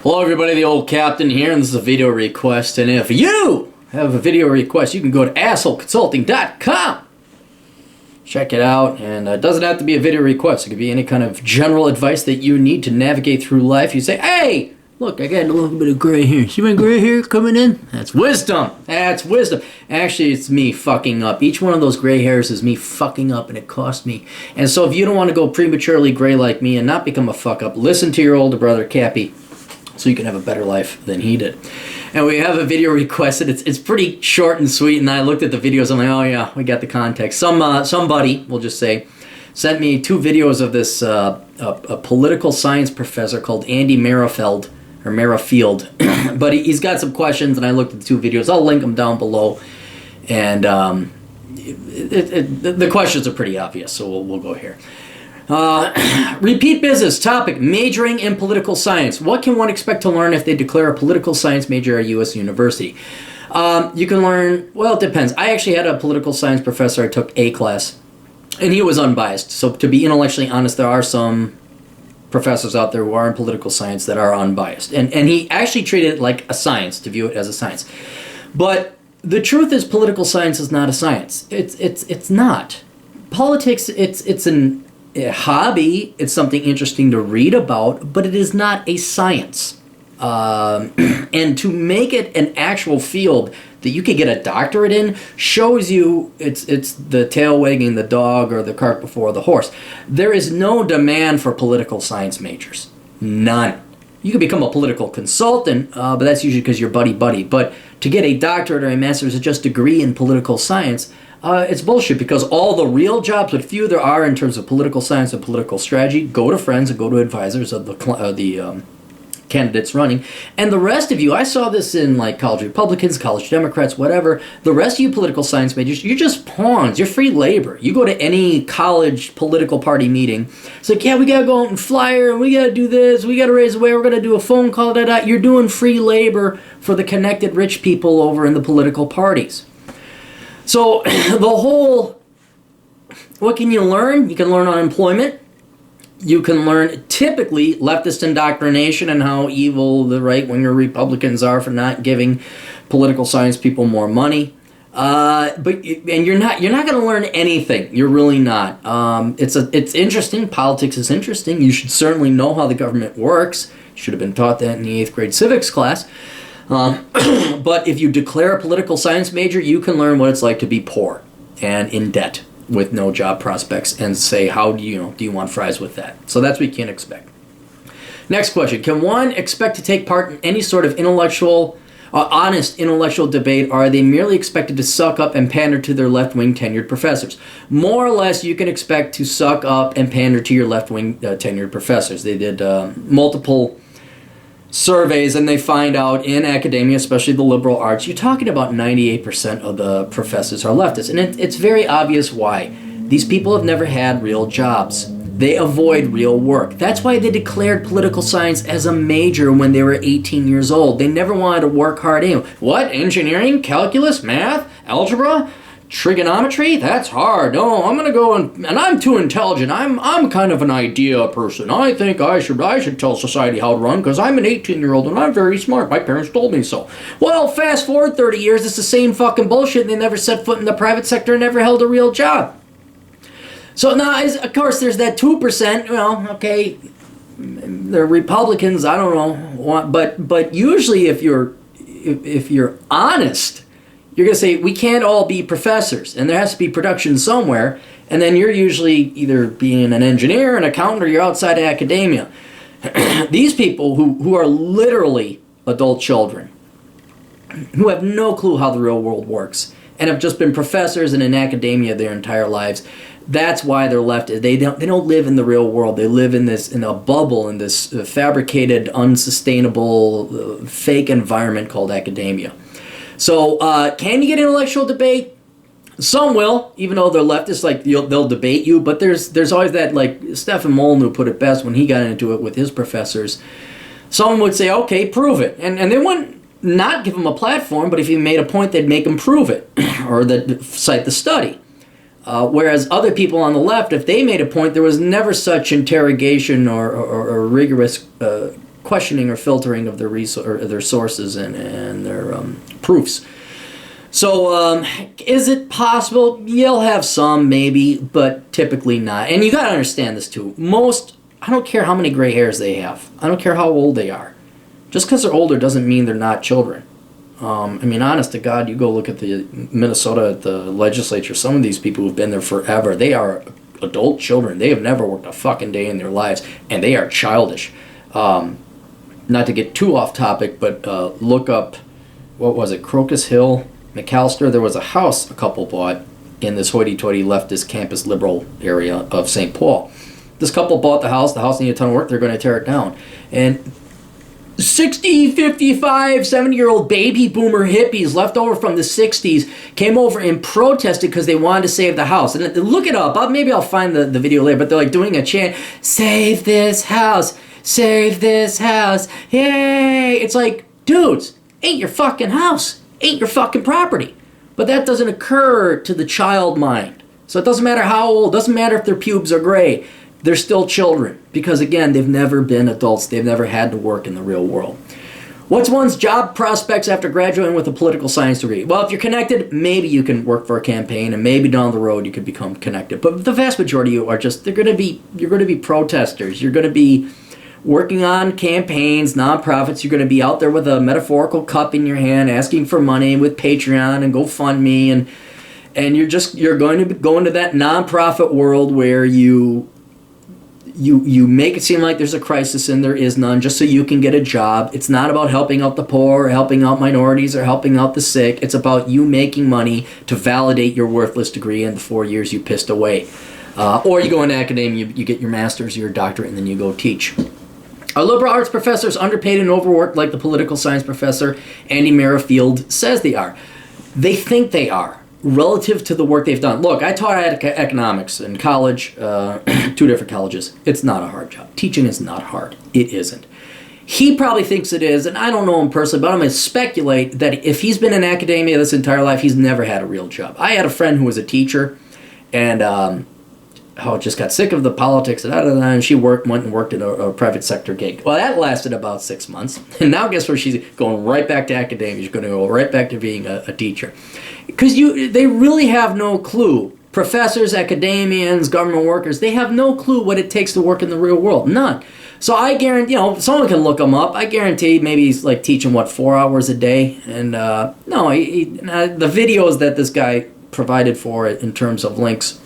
Hello everybody, the old captain here, and this is a video request, and if you have a video request, you can go to assholeconsulting.com. Check it out, and it doesn't have to be a video request. It could be any kind of general advice that you need to navigate through life. You say, hey, look, I got a little bit of gray hair. See my gray hair coming in? That's wisdom. That's wisdom. Actually, it's me fucking up. Each one of those gray hairs is me fucking up, and it cost me. And so if you don't want to go prematurely gray like me and not become a fuck up, listen to your older brother, Cappy, so you can have a better life than he did. And we have a video requested. It's pretty short and sweet, and I looked at the videos. I'm like, oh yeah, we got the context. Somebody, we'll just say, sent me 2 videos of this a political science professor called Andy Merrifield, but he's got some questions, and I looked at the 2 videos. I'll link them down below, and the questions are pretty obvious, so we'll go here. Repeat business topic: majoring in political science. What can one expect to learn if they declare a political science major at a U.S. university? You can learn, well, it depends. I actually had a political science professor. I took a class, and he was unbiased. So to be intellectually honest, there are some professors out there who are in political science that are unbiased. And he actually treated it like a science, to view it as a science. But the truth is, political science is not a science. It's not. Politics, it's a hobby. It's something interesting to read about, but it is not a science. And to make it an actual field that you could get a doctorate in shows you it's the tail wagging the dog or the cart before the horse. There is no demand for political science majors. None. You can become a political consultant, but that's usually because you're buddy-buddy. But to get a doctorate or a master's or just degree in political science, it's bullshit, because all the real jobs, what few there are in terms of political science and political strategy, go to friends and go to advisors of the candidates running. And the rest of you, I saw this in like college Republicans, college Democrats, whatever, the rest of you political science majors, you're just pawns. You're free labor. You go to any college political party meeting, it's like, yeah, we got to go out and flyer, and we got to do this, we got to raise away, we're going to do a phone call, da-da. You're doing free labor for the connected rich people over in the political parties. So the whole, what can you learn? You can learn unemployment. You can learn typically leftist indoctrination and how evil the right-winger Republicans are for not giving political science people more money. And you're not going to learn anything. You're really not. It's interesting. Politics is interesting. You should certainly know how the government works. You should have been taught that in the 8th grade civics class. But if you declare a political science major, you can learn what it's like to be poor and in debt with no job prospects, and say, how do you want fries with that? So that's what you can expect. Next question: can one expect to take part in any sort of honest intellectual debate, or are they merely expected to suck up and pander to their left-wing tenured professors? More or less, you can expect to suck up and pander to your left-wing tenured professors. They did multiple surveys, and they find out in academia, especially the liberal arts, you're talking about 98% of the professors are leftists. And it's very obvious why. These people have never had real jobs. They avoid real work. That's why they declared political science as a major when they were 18 years old. They never wanted to work hard anyway. What? Engineering? Calculus? Math? Algebra? Trigonometry? That's hard. No, I'm going to go and I'm too intelligent. I'm kind of an idea person. I think I should tell society how to run because I'm an 18-year-old and I'm very smart. My parents told me so. Well, fast forward 30 years, it's the same fucking bullshit, and they never set foot in the private sector and never held a real job. So now, of course, there's that 2%. Well, okay, they're Republicans. I don't know, but usually, if you're honest, you're going to say, we can't all be professors, and there has to be production somewhere, and then you're usually either being an engineer, an accountant, or you're outside of academia. These people who are literally adult children, who have no clue how the real world works, and have just been professors and in academia their entire lives, that's why they're left. They don't live in the real world. They live in a bubble, in this fabricated, unsustainable, fake environment called academia. So, can you get intellectual debate? Some will, even though they're leftists, like they'll debate you. But there's always that, like Stefan Molyneux put it best when he got into it with his professors. Someone would say, okay, prove it. And they wouldn't not give him a platform, but if he made a point, they'd make him prove it, or cite the study. Whereas other people on the left, if they made a point, there was never such interrogation or rigorous questioning or filtering of their sources and their proofs. So, is it possible? You'll have some, maybe, but typically not. And you got to understand this, too. I don't care how many gray hairs they have. I don't care how old they are. Just because they're older doesn't mean they're not children. Honest to God, you go look at the Minnesota, the legislature, some of these people who've been there forever, they are adult children. They have never worked a fucking day in their lives, and they are childish. Not to get too off topic, but look up, what was it, Crocus Hill, McAllister? There was a house a couple bought in this hoity-toity leftist campus liberal area of St. Paul. This couple bought the house needed a ton of work, they're going to tear it down. And 60, 55, 70-year-old baby boomer hippies left over from the 60s came over and protested because they wanted to save the house. And look it up. Maybe I'll find the video later, but they're like doing a chant, "Save this house, save this house, yay!" It's like, dudes, ain't your fucking house, ain't your fucking property. But that doesn't occur to the child mind. So it doesn't matter how old, doesn't matter if their pubes are gray. They're still children because, again, they've never been adults. They've never had to work in the real world. What's one's job prospects after graduating with a political science degree? Well, if you're connected, maybe you can work for a campaign, and maybe down the road you could become connected. But the vast majority of you are just, you're going to be protesters. You're going to be working on campaigns, nonprofits. You're going to be out there with a metaphorical cup in your hand, asking for money with Patreon and GoFundMe, and you're going to go into that nonprofit world where you make it seem like there's a crisis and there is none, just so you can get a job. It's not about helping out the poor or helping out minorities or helping out the sick. It's about you making money to validate your worthless degree in the 4 years you pissed away. Or you go into academia, you get your master's, your doctorate, and then you go teach. Are liberal arts professors underpaid and overworked like the political science professor Andy Merrifield says they are? They think they are, relative to the work they've done. Look, I taught economics in college, 2 different colleges. It's not a hard job. Teaching is not hard. It isn't. He probably thinks it is, and I don't know him personally, but I'm going to speculate that if he's been in academia this entire life, he's never had a real job. I had a friend who was a teacher, and just got sick of the politics, and she went and worked in a private sector gig. Well, that lasted about 6 months, and now guess where she's going? Right back to academia. She's going to go right back to being a teacher. Because they really have no clue. Professors, academians, government workers, they have no clue what it takes to work in the real world. None. So I guarantee, someone can look them up. I guarantee maybe he's like teaching, 4 hours a day? And the videos that this guy provided for it in terms of links,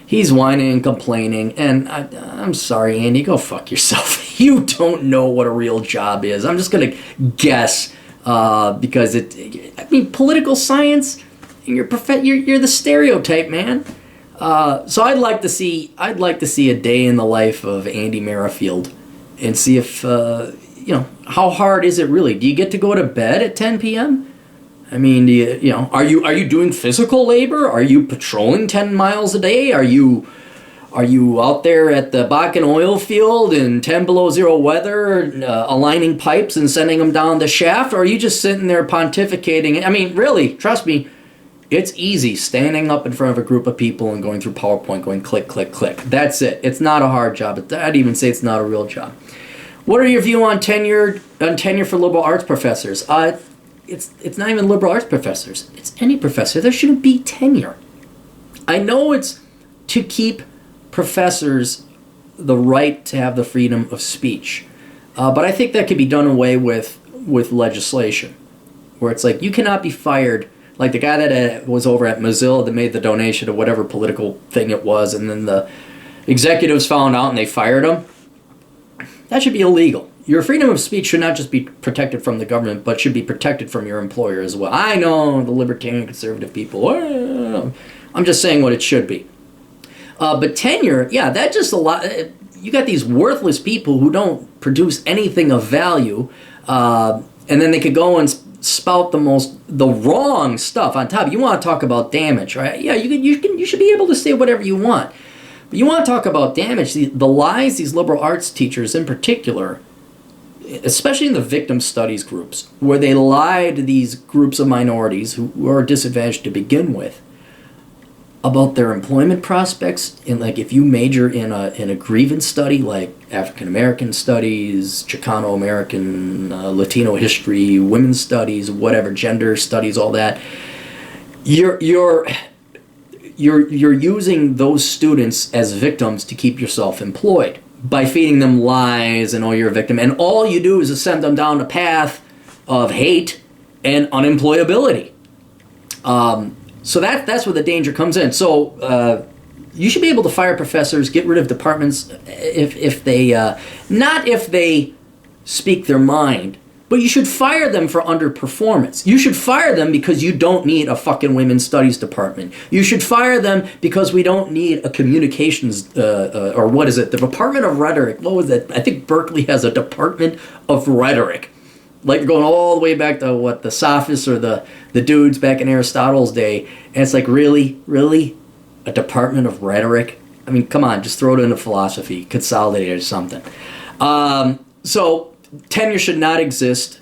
he's whining and complaining. And I'm sorry, Andy, go fuck yourself. You don't know what a real job is. I'm just going to guess. Because political science, you're the stereotype, man. So I'd like to see a day in the life of Andy Merrifield, and see if how hard is it really? Do you get to go to bed at 10 p.m.? I mean, are you doing physical labor? Are you patrolling 10 miles a day? Are you out there at the Bakken oil field in 10 below zero weather, aligning pipes and sending them down the shaft? Or are you just sitting there pontificating? I mean, really, trust me, it's easy standing up in front of a group of people and going through PowerPoint, going click, click, click. That's it. It's not a hard job. I'd even say it's not a real job. What are your views on tenure for liberal arts professors? It's not even liberal arts professors. It's any professor. There shouldn't be tenure. I know it's to keep professors the right to have the freedom of speech. But I think that could be done away with legislation, where it's like you cannot be fired, like the guy that was over at Mozilla that made the donation to whatever political thing it was, and then the executives found out and they fired him. That should be illegal. Your freedom of speech should not just be protected from the government, but should be protected from your employer as well. I know the libertarian conservative people, I'm just saying what it should be. But tenure, that just a lot. You got these worthless people who don't produce anything of value, and then they could go and spout the wrong stuff on top. You want to talk about damage, right? Yeah, you should be able to say whatever you want. But you want to talk about damage, the lies these liberal arts teachers in particular, especially in the victim studies groups, where they lie to these groups of minorities who are disadvantaged to begin with. about their employment prospects. And like if you major in a grievance study like African American studies, Chicano American, Latino history, women's studies, whatever, gender studies, all that, you're using those students as victims to keep yourself employed by feeding them lies and, oh, you're a victim, and all you do is send them down a path of hate and unemployability. So that's where the danger comes in. So you should be able to fire professors, get rid of departments if they not if they speak their mind, but you should fire them for underperformance. You should fire them because you don't need a fucking women's studies department. You should fire them because we don't need a communications or what is it? The Department of Rhetoric. What was it? I think Berkeley has a Department of Rhetoric. Like going all the way back to what, the sophists or the dudes back in Aristotle's day. And it's like, really? A Department of Rhetoric? I mean, come on, just throw it into philosophy, consolidate it or something. So tenure should not exist.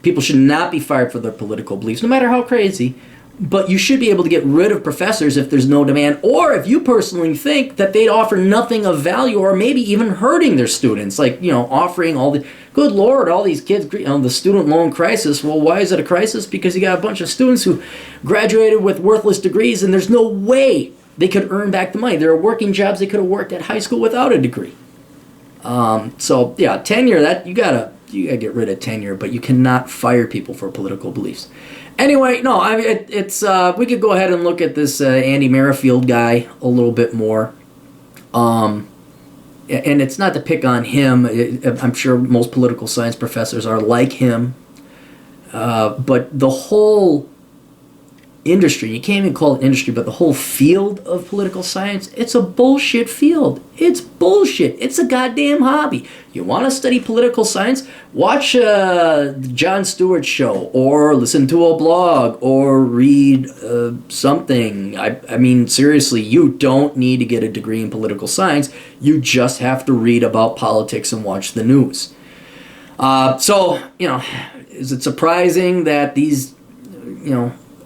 People should not be fired for their political beliefs, no matter how crazy. But you should be able to get rid of professors if there's no demand, or if you personally think that they'd offer nothing of value, or maybe even hurting their students, like, offering all the, good Lord, all these kids, the student loan crisis. Well, why is it a crisis? Because you got a bunch of students who graduated with worthless degrees, and there's no way they could earn back the money. There are working jobs they could have worked at high school without a degree. So yeah, tenure, that you gotta get rid of tenure, but you cannot fire people for political beliefs. Anyway, no, it's we could go ahead and look at this Andy Merrifield guy a little bit more. And it's not to pick on him. I'm sure most political science professors are like him. But the whole industry, you can't even call it industry, but the whole field of political science, it's a bullshit field. It's bullshit. It's a goddamn hobby. You want to study political science? Watch the Jon Stewart show, or listen to a blog, or read something. I mean, seriously, you don't need to get a degree in political science. You just have to read about politics and watch the news. So, is it surprising that these,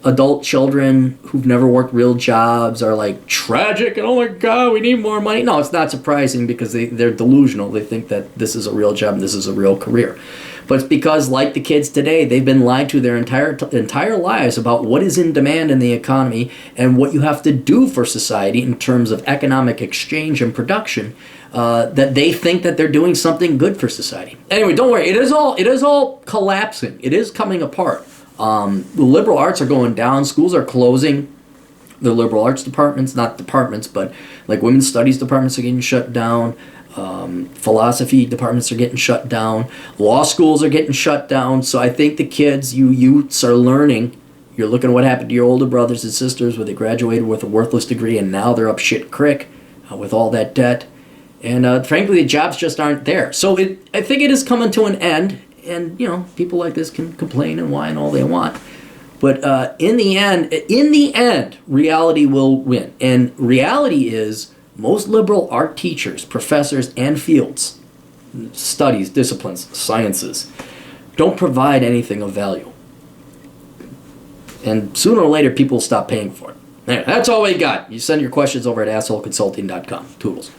adult children who've never worked real jobs are like tragic and, oh my God, we need more money? No, it's not surprising, because they're delusional. They think that this is a real job and this is a real career. But it's because, like the kids today, they've been lied to their entire lives about what is in demand in the economy and what you have to do for society in terms of economic exchange and production, that they think that they're doing something good for society. Anyway, don't worry. It is all collapsing. It is coming apart. The liberal arts are going down. Schools are closing. The liberal arts departments, not departments, but like women's studies departments are getting shut down. Philosophy departments are getting shut down. Law schools are getting shut down. So I think the kids, you youths, are learning. You're looking at what happened to your older brothers and sisters where they graduated with a worthless degree, and now they're up shit creek with all that debt. And frankly, the jobs just aren't there. So I think it is coming to an end. And, people like this can complain and whine all they want. But in the end, reality will win. And reality is most liberal art teachers, professors, and fields, studies, disciplines, sciences, don't provide anything of value. And sooner or later, people will stop paying for it. Anyway, that's all we got. You send your questions over at assholeconsulting.com. Toodles.